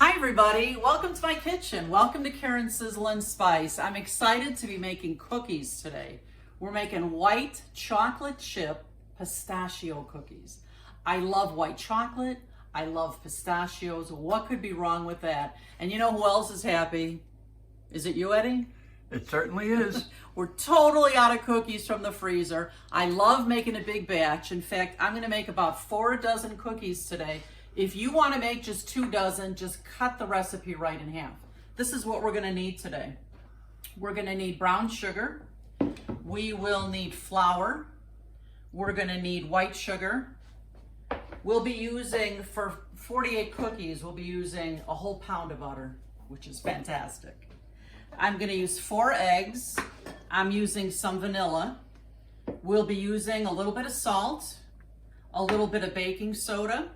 Hi everybody, welcome to my kitchen. Welcome to Karen's Sizzle and Spice. I'm excited to be making cookies today. We're making white chocolate chip pistachio cookies. I love white chocolate. I love pistachios. What could be wrong with that? And you know who else is happy? Is it you, Eddie? It certainly is. We're totally out of cookies from the freezer. I love making a big batch. In fact, I'm gonna make about 4 dozen cookies today. If you want to make just 2 dozen, just cut the recipe right in half. This is what we're going to need today. We're going to need brown sugar. We will need flour. We're going to need white sugar. We'll be using, for 48 cookies, we'll be using a whole pound of butter, which is fantastic. I'm going to use 4 eggs. I'm using some vanilla. We'll be using a little bit of salt, a little bit of baking soda,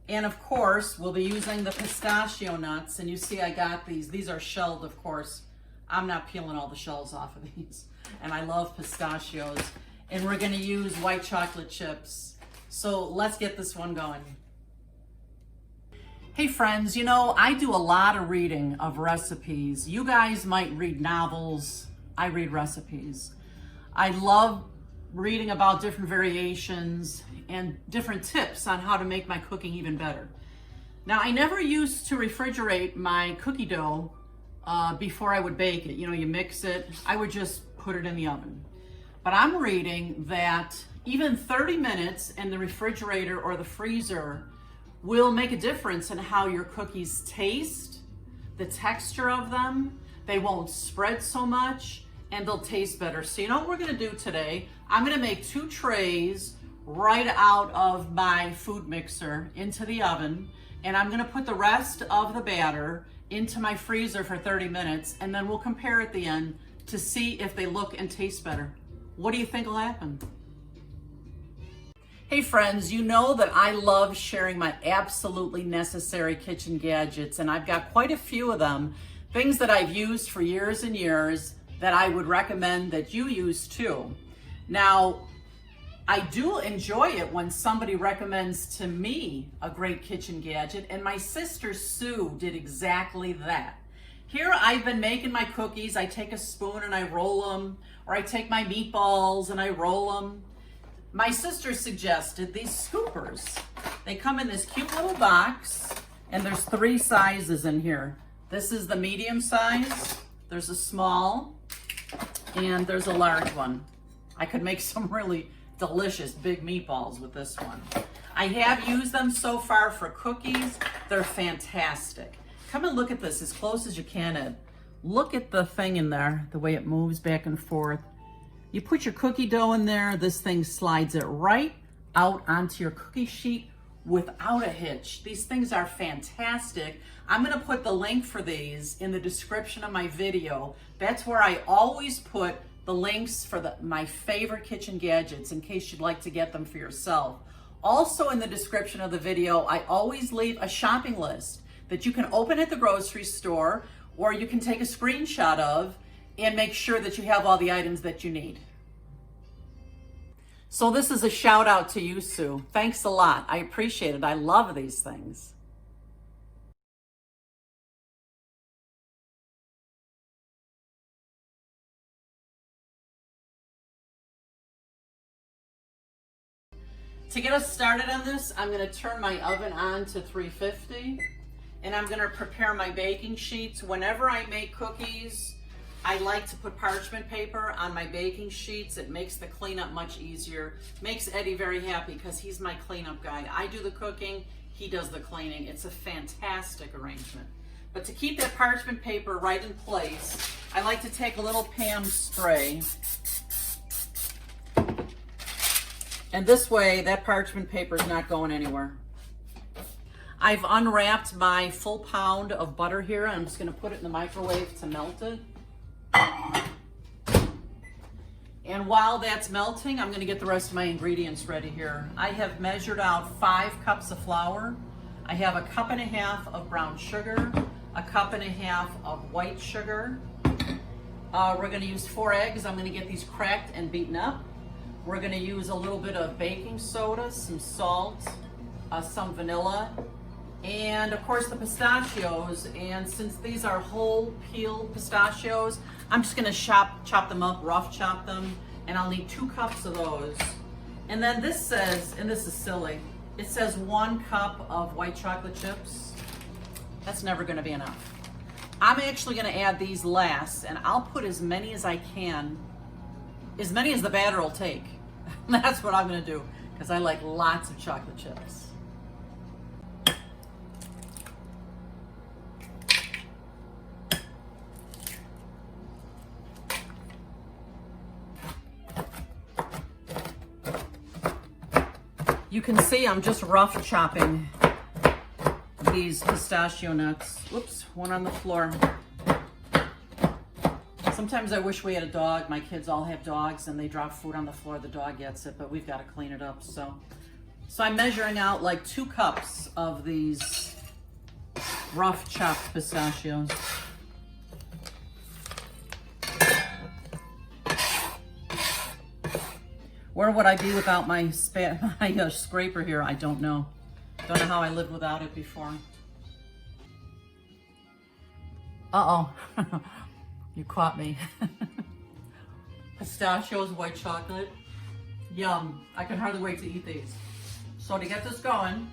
and of course, we'll be using the pistachio nuts. And you see I got these. These are shelled, of course. I'm not peeling all the shells off of these. And I love pistachios. And we're gonna use white chocolate chips. So let's get this one going. Hey friends, you know, I do a lot of reading of recipes. You guys might read novels. I read recipes. I love reading about different variations and different tips on how to make my cooking even better. Now, I never used to refrigerate my cookie dough before I would bake it. You know, you mix it. I would just put it in the oven. But I'm reading that even 30 minutes in the refrigerator or the freezer will make a difference in how your cookies taste, the texture of them. They won't spread so much and they'll taste better. So you know what we're gonna do today? I'm gonna make 2 trays right out of my food mixer into the oven, and I'm gonna put the rest of the batter into my freezer for 30 minutes, and then we'll compare at the end to see if they look and taste better. What do you think will happen? Hey friends, you know that I love sharing my absolutely necessary kitchen gadgets, and I've got quite a few of them, things that I've used for years and years that I would recommend that you use too. Now, I do enjoy it when somebody recommends to me a great kitchen gadget, and my sister Sue did exactly that. Here I've been making my cookies. I take a spoon and I roll them, or I take my meatballs and I roll them. My sister suggested these scoopers. They come in this cute little box, and there's 3 sizes in here. This is the medium size, there's a small, and there's a large one. I could make some really delicious big meatballs with this one. I have used them so far for cookies. They're fantastic. Come and look at this as close as you can, Ed. Look at the thing in there, the way it moves back and forth. You put your cookie dough in there, this thing slides it right out onto your cookie sheet without a hitch. These things are fantastic. I'm gonna put the link for these in the description of my video. That's where I always put the links for my favorite kitchen gadgets in case you'd like to get them for yourself. Also in the description of the video, I always leave a shopping list that you can open at the grocery store, or you can take a screenshot of and make sure that you have all the items that you need. So this is a shout out to you, Sue. Thanks a lot. I appreciate it. I love these things. To get us started on this, I'm going to turn my oven on to 350, and I'm going to prepare my baking sheets. Whenever I make cookies, I like to put parchment paper on my baking sheets. It makes the cleanup much easier. Makes Eddie very happy because he's my cleanup guy. I do the cooking, he does the cleaning. It's a fantastic arrangement. But to keep that parchment paper right in place, I like to take a little Pam spray. And this way, that parchment paper is not going anywhere. I've unwrapped my full pound of butter here. I'm just gonna put it in the microwave to melt it. And while that's melting, I'm gonna get the rest of my ingredients ready here. I have measured out 5 cups of flour. I have a 1.5 cups of brown sugar, a 1.5 cups of white sugar. We're gonna use 4 eggs. I'm gonna get these cracked and beaten up. We're going to use a little bit of baking soda, some salt, some vanilla, and of course the pistachios. And since these are whole peeled pistachios, I'm just gonna chop them up, rough chop them, and I'll need 2 cups of those. And then this says, and this is silly, it says 1 cup of white chocolate chips. That's never gonna be enough. I'm actually gonna add these last, and I'll put as many as I can, as many as the batter will take. That's what I'm gonna do, because I like lots of chocolate chips. You can see I'm just rough chopping these pistachio nuts. Whoops, one on the floor. Sometimes I wish we had a dog. My kids all have dogs and they drop food on the floor. The dog gets it, but we've got to clean it up. So I'm measuring out like 2 cups of these rough chopped pistachios. Where would I be without my scraper here? I don't know. Don't know how I lived without it before. Uh-oh. You caught me. Pistachios, white chocolate. Yum. I can hardly wait to eat these. So to get this going,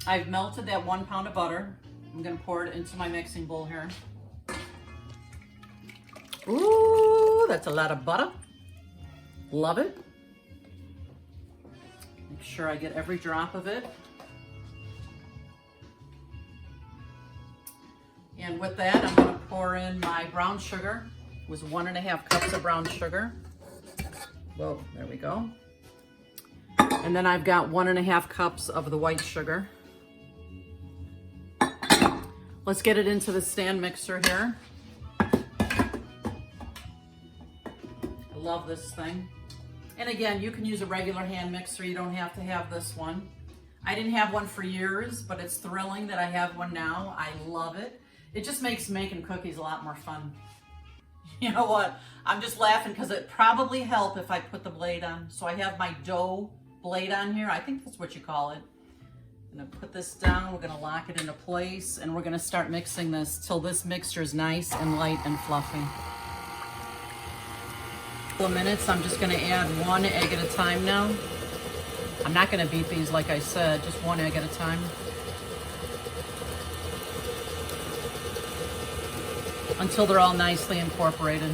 I've melted that 1 pound of butter. I'm going to pour it into my mixing bowl here. Ooh, that's a lot of butter. Love it. Make sure I get every drop of it. And with that, I'm going to pour in my brown sugar. It was 1.5 cups of brown sugar. Whoa, there we go. And then I've got 1.5 cups of the white sugar. Let's get it into the stand mixer here. I love this thing. And again, you can use a regular hand mixer. You don't have to have this one. I didn't have one for years, but it's thrilling that I have one now. I love it. It just makes making cookies a lot more fun. You know what? I'm just laughing because it probably help if I put the blade on. So I have my dough blade on here. I think that's what you call it. I'm gonna put this down. We're gonna lock it into place, and we're gonna start mixing this till this mixture is nice and light and fluffy. Couple of minutes. I'm just gonna add 1 egg at a time now. I'm not gonna beat these like I said, just 1 egg at a time. Until they're all nicely incorporated.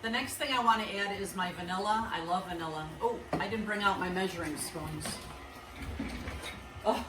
The next thing I want to add is my vanilla. I love vanilla. Oh, I didn't bring out my measuring spoons. Oh,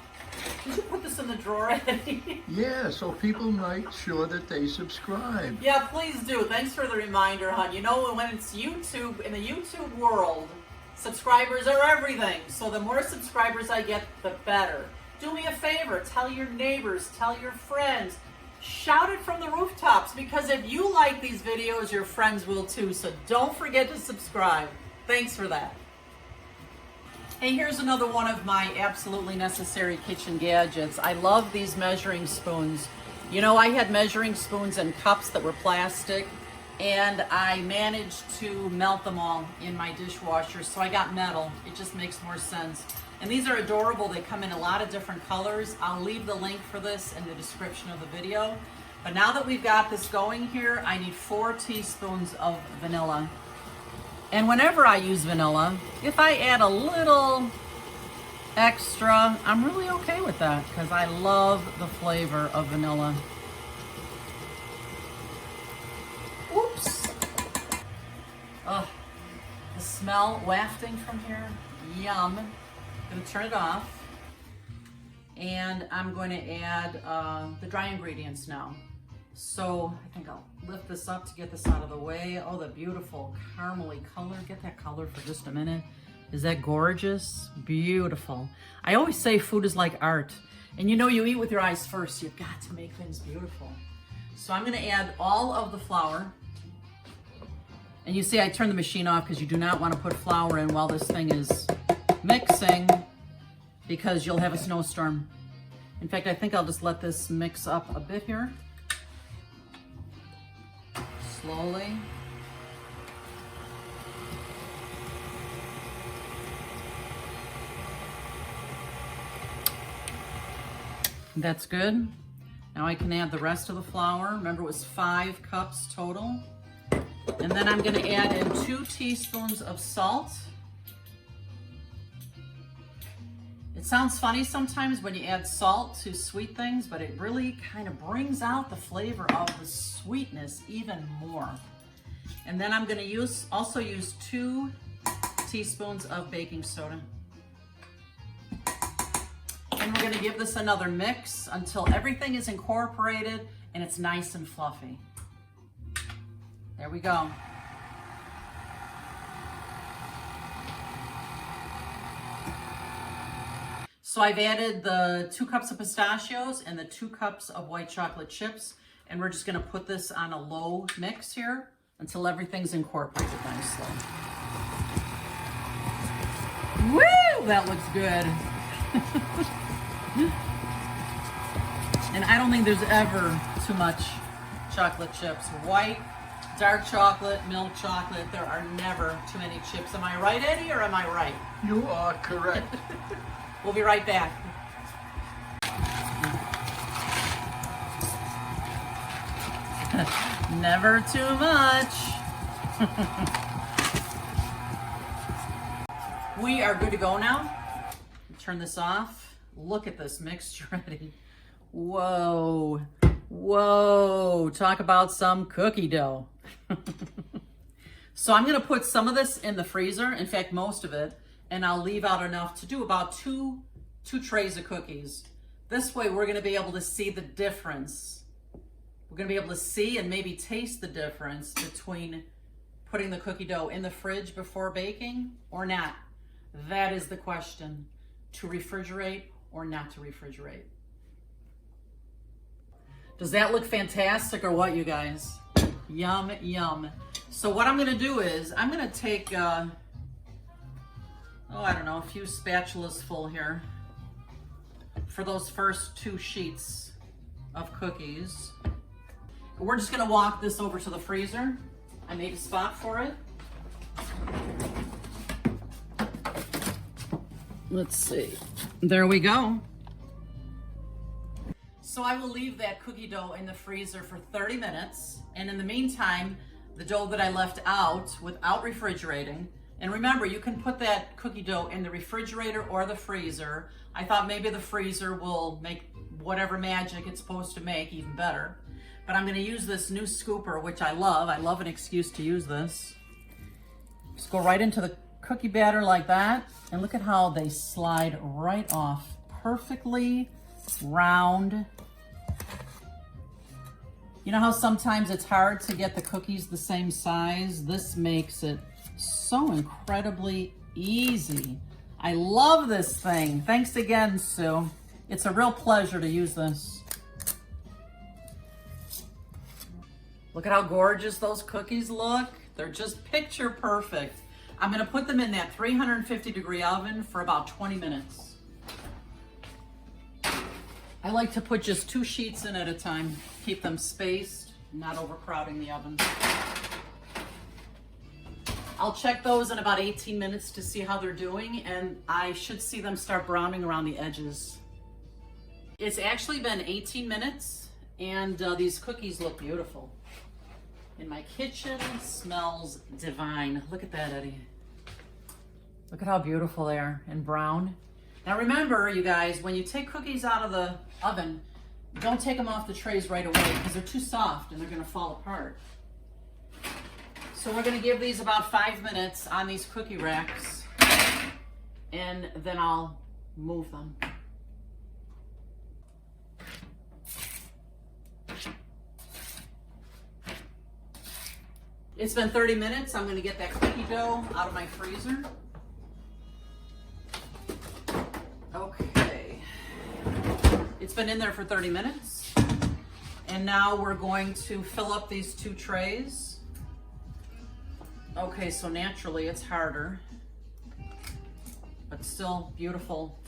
did you put this in the drawer, Eddie? Yeah, so people make sure that they subscribe. Yeah, please do. Thanks for the reminder, hon. You know, when it's YouTube, in the YouTube world, subscribers are everything. So the more subscribers I get, the better. Do me a favor, tell your neighbors, tell your friends, shout it from the rooftops, because if you like these videos, your friends will too. So don't forget to subscribe. Thanks for that. Hey, here's another one of my absolutely necessary kitchen gadgets. I love these measuring spoons. You know, I had measuring spoons and cups that were plastic, and I managed to melt them all in my dishwasher, so I got metal. It just makes more sense. And these are adorable. They come in a lot of different colors. I'll leave the link for this in the description of the video. But now that we've got this going here, I need 4 teaspoons of vanilla. And whenever I use vanilla, if I add a little extra, I'm really okay with that because I love the flavor of vanilla. Oops. Oh, the smell wafting from here, yum. I'm going to turn it off, and I'm going to add the dry ingredients now. So I think I'll lift this up to get this out of the way. Oh, the beautiful caramely color. Get that color for just a minute. Is that gorgeous? Beautiful. I always say food is like art, and you know you eat with your eyes first. You've got to make things beautiful. So I'm going to add all of the flour. And you see I turned the machine off because you do not want to put flour in while this thing is mixing, because you'll have a snowstorm. In fact, I think I'll just let this mix up a bit here. Slowly. That's good. Now I can add the rest of the flour. Remember, it was 5 cups total. And then I'm gonna add in 2 teaspoons of salt. It sounds funny sometimes when you add salt to sweet things, but it really kind of brings out the flavor of the sweetness even more. And then I'm gonna also use 2 teaspoons of baking soda. And we're gonna give this another mix until everything is incorporated and it's nice and fluffy. There we go. So I've added the 2 cups of pistachios and the 2 cups of white chocolate chips, and we're just gonna put this on a low mix here until everything's incorporated nicely. Woo, that looks good. And I don't think there's ever too much chocolate chips. White, dark chocolate, milk chocolate, there are never too many chips. Am I right, Eddie, or am I right? You are correct. We'll be right back. Never too much. We are good to go now. Turn this off. Look at this mixture ready. Whoa. Whoa. Talk about some cookie dough. So I'm going to put some of this in the freezer. In fact, most of it. And I'll leave out enough to do about two trays of cookies. This way we're gonna be able to see the difference. We're gonna be able to see and maybe taste the difference between putting the cookie dough in the fridge before baking or not. That is the question. To refrigerate or not to refrigerate. Does that look fantastic or what, you guys? Yum, yum. So what I'm gonna do is, I'm gonna take, I don't know, a few spatulas full here for those first 2 sheets of cookies. We're just gonna walk this over to the freezer. I made a spot for it. Let's see. There we go. So I will leave that cookie dough in the freezer for 30 minutes. And in the meantime, the dough that I left out without refrigerating, and remember, you can put that cookie dough in the refrigerator or the freezer. I thought maybe the freezer will make whatever magic it's supposed to make even better. But I'm gonna use this new scooper, which I love. I love an excuse to use this. Just go right into the cookie batter like that. And look at how they slide right off. Perfectly round. You know how sometimes it's hard to get the cookies the same size? This makes it so incredibly easy. I love this thing. Thanks again, Sue. It's a real pleasure to use this. Look at how gorgeous those cookies look. They're just picture perfect. I'm gonna put them in that 350-degree oven for about 20 minutes. I like to put just 2 sheets in at a time. Keep them spaced, not overcrowding the oven. I'll check those in about 18 minutes to see how they're doing, and I should see them start browning around the edges. It's actually been 18 minutes, and these cookies look beautiful. And my kitchen smells divine. Look at that, Eddie. Look at how beautiful they are and brown. Now remember, you guys, when you take cookies out of the oven, don't take them off the trays right away because they're too soft and they're gonna fall apart. So we're gonna give these about 5 minutes on these cookie racks, and then I'll move them. It's been 30 minutes. I'm gonna get that cookie dough out of my freezer. Okay. It's been in there for 30 minutes. And now we're going to fill up these 2 trays. Okay, so naturally it's harder, but still beautiful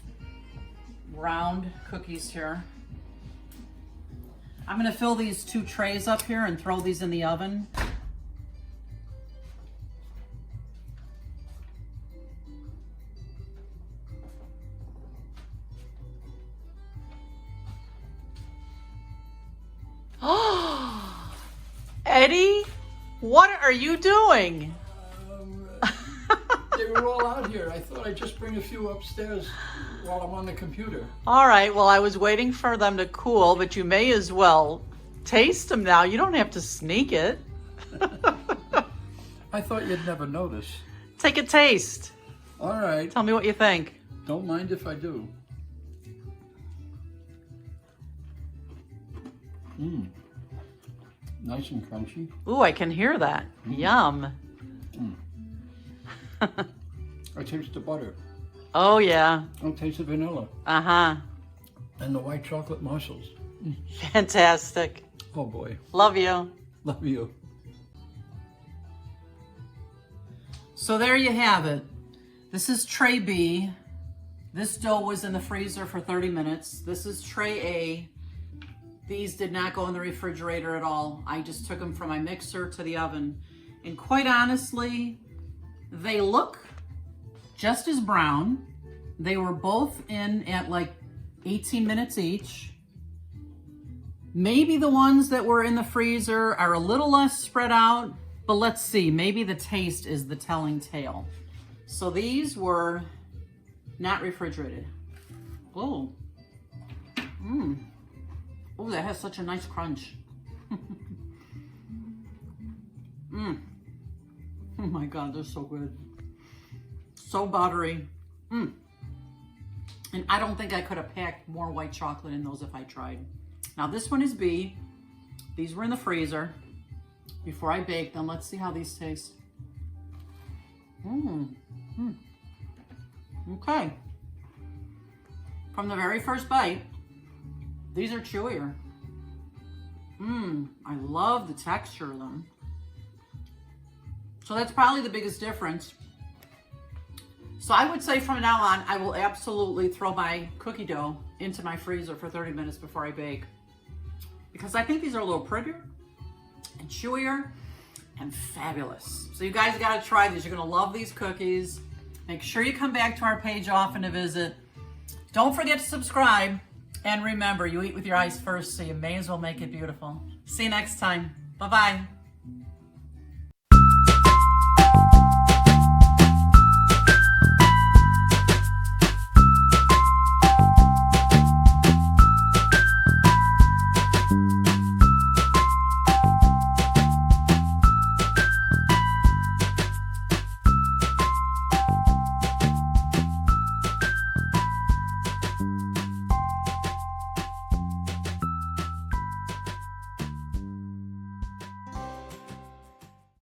round cookies here. I'm gonna fill these 2 trays up here and throw these in the oven. Eddie, what are you doing? They were all out here. I thought I'd just bring a few upstairs while I'm on the computer. All right, well, I was waiting for them to cool, but you may as well taste them now. You don't have to sneak it. I thought you'd never notice. Take a taste. All right. Tell me what you think. Don't mind if I do. Mmm. Nice and crunchy. Ooh, I can hear that. Yum. I taste the butter. Oh, yeah. I taste the vanilla. Uh-huh. And the white chocolate morsels. Fantastic. Oh boy. Love you. Love you. So there you have it. This is tray B. This dough was in the freezer for 30 minutes. This is tray A. These did not go in the refrigerator at all. I just took them from my mixer to the oven. And quite honestly, they look just as brown. They were both in at like 18 minutes each. Maybe the ones that were in the freezer are a little less spread out, but let's see, maybe the taste is the telling tale. So these were not refrigerated. Oh, oh, that has such a nice crunch. Oh my God, they're so good. So buttery. And I don't think I could have packed more white chocolate in those if I tried. Now this one is B. These were in the freezer before I baked them. Let's see how these taste. Okay. From the very first bite, these are chewier. I love the texture of them. So that's probably the biggest difference. So I would say from now on, I will absolutely throw my cookie dough into my freezer for 30 minutes before I bake. Because I think these are a little prettier and chewier and fabulous. So you guys gotta try these. You're gonna love these cookies. Make sure you come back to our page often to visit. Don't forget to subscribe. And remember, you eat with your eyes first, so you may as well make it beautiful. See you next time. Bye-bye.